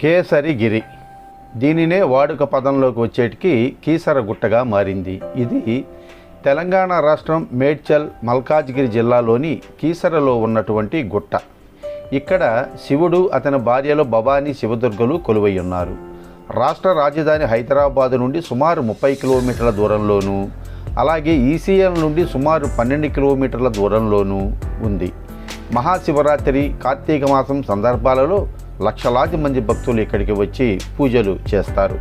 కేసరిగిరి. దీనినే వాడుక పదంలోకి వచ్చేటికి కీసరగుట్టగా మారింది. ఇది తెలంగాణ రాష్ట్రం మేడ్చల్ మల్కాజ్గిరి జిల్లాలోని కీసరలో ఉన్నటువంటి గుట్ట. ఇక్కడ శివుడు అతని భార్యలో భవానీ శివదుర్గలు కొలువై ఉన్నారు. రాష్ట్ర రాజధాని హైదరాబాదు నుండి సుమారు 30 కిలోమీటర్ల దూరంలోనూ, అలాగే ఈసీఎల్ నుండి సుమారు 12 కిలోమీటర్ల దూరంలోనూ ఉంది. మహాశివరాత్రి, కార్తీక మాసం సందర్భాలలో లక్షలాది మంది భక్తులు ఇక్కడికి వచ్చి పూజలు చేస్తారు.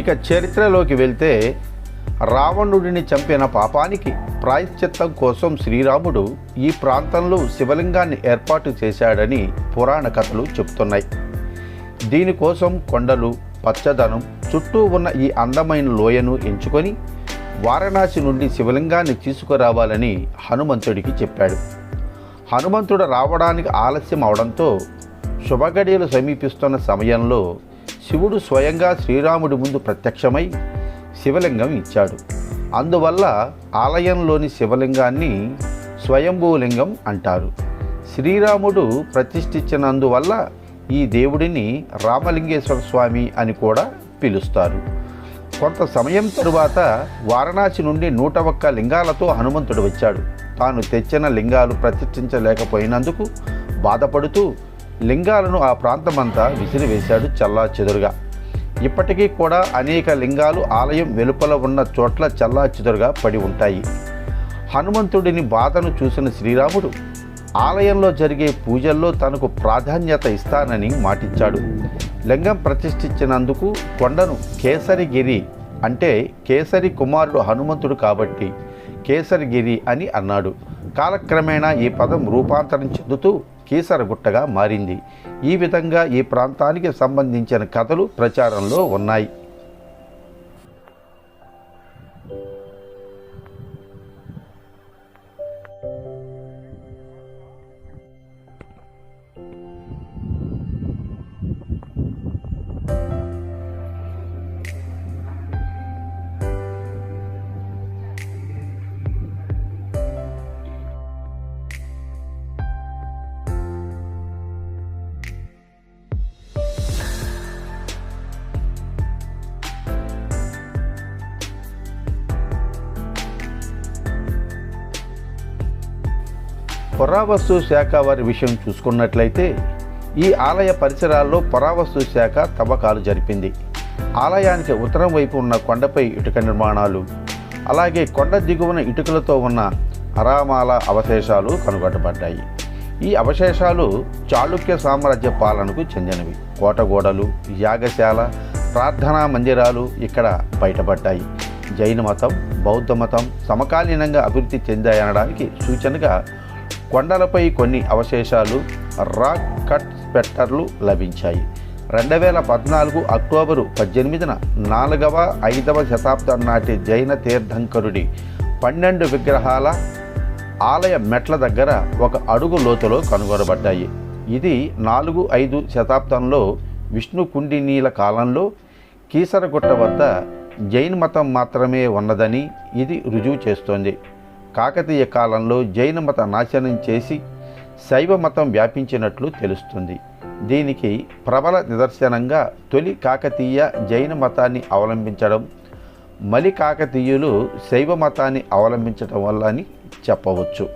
ఇక చరిత్రలోకి వెళ్తే, రావణుడిని చంపిన పాపానికి ప్రాయశ్చిత్తం కోసం శ్రీరాముడు ఈ ప్రాంతంలో శివలింగాన్ని ఏర్పాటు చేశాడని పురాణ కథలు చెబుతున్నాయి. దీనికోసం కొండలు, పచ్చదనం చుట్టూ ఉన్న ఈ అందమైన లోయను ఎంచుకొని వారణాసి నుండి శివలింగాన్ని తీసుకురావాలని హనుమంతుడికి చెప్పాడు. హనుమంతుడు రావడానికి ఆలస్యం అవడంతో శుభగడియలు సమీపిస్తున్న సమయంలో శివుడు స్వయంగా శ్రీరాముడి ముందు ప్రత్యక్షమై శివలింగం ఇచ్చాడు. అందువల్ల ఆలయంలోని శివలింగాన్ని స్వయంభూలింగం అంటారు. శ్రీరాముడు ప్రతిష్ఠించినందువల్ల ఈ దేవుడిని రామలింగేశ్వర స్వామి అని కూడా పిలుస్తారు. కొంత సమయం తరువాత వారణాసి నుండి 101 లింగాలతో హనుమంతుడు వచ్చాడు. తాను తెచ్చిన లింగాలు ప్రతిష్ఠించలేకపోయినందుకు బాధపడుతూ లింగాలను ఆ ప్రాంతమంతా విసిరివేశాడు చెల్లాచెదురుగా. ఇప్పటికీ కూడా అనేక లింగాలు ఆలయం వెలుపల ఉన్న చోట్ల చెల్లాచెదురుగా పడి ఉంటాయి. హనుమంతుడిని బాధను చూసిన శ్రీరాముడు ఆలయంలో జరిగే పూజల్లో తనకు ప్రాధాన్యత ఇస్తానని మాటిచ్చాడు. లింగం ప్రతిష్ఠించినందుకు కొండను కేసరిగిరి, అంటే కేసరి కుమారుడు హనుమంతుడు కాబట్టి కేసరిగిరి అని అన్నాడు. కాలక్రమేణా ఈ పదం రూపాంతరం చెందుతూ కీసరగుట్టగా మారింది. ఈ విధంగా ఈ ప్రాంతానికి సంబంధించిన కథలు ప్రచారంలో ఉన్నాయి. పురావస్తు శాఖ వారి విషయం చూసుకున్నట్లయితే, ఈ ఆలయ పరిసరాల్లో పురావస్తు శాఖ తవ్వకాలు జరిపింది. ఆలయానికి ఉత్తరం వైపు ఉన్న కొండపై ఇటుక నిర్మాణాలు, అలాగే కొండ దిగువన ఇటుకలతో ఉన్న అరామాల అవశేషాలు కనుగొనబడ్డాయి. ఈ అవశేషాలు చాళుక్య సామ్రాజ్య పాలనకు చెందినవి. కోటగోడలు, యాగశాల, ప్రార్థనా మందిరాలు ఇక్కడ బయటపడ్డాయి. జైన మతం, బౌద్ధ మతం సమకాలీనంగా అభివృద్ధి చెందాయనడానికి సూచనగా కొండలపై కొన్ని అవశేషాలు, రాక్ కట్ స్పెట్టర్లు లభించాయి. 2014 అక్టోబరు 18న 4వ, 5వ శతాబ్దం నాటి జైన తీర్థంకరుడి 12 విగ్రహాల ఆలయ మెట్ల దగ్గర 1 అడుగు లోతులో కనుగొనబడ్డాయి. ఇది 4-5 శతాబ్దంలో విష్ణు కుండినీల కాలంలో కీసరగుట్ట వద్ద జైన మతం మాత్రమే ఉన్నదని ఇది రుజువు చేస్తోంది. కాకతీయ కాలంలో జైన మత నాశనం చేసి శైవ మతం వ్యాపించినట్లు తెలుస్తుంది. దీనికి ప్రబల నిదర్శనంగా తొలి కాకతీయ జైన మతాన్ని అవలంబించడం, మలి కాకతీయులు శైవ మతాన్ని అవలంబించడం వల్ల అని చెప్పవచ్చు.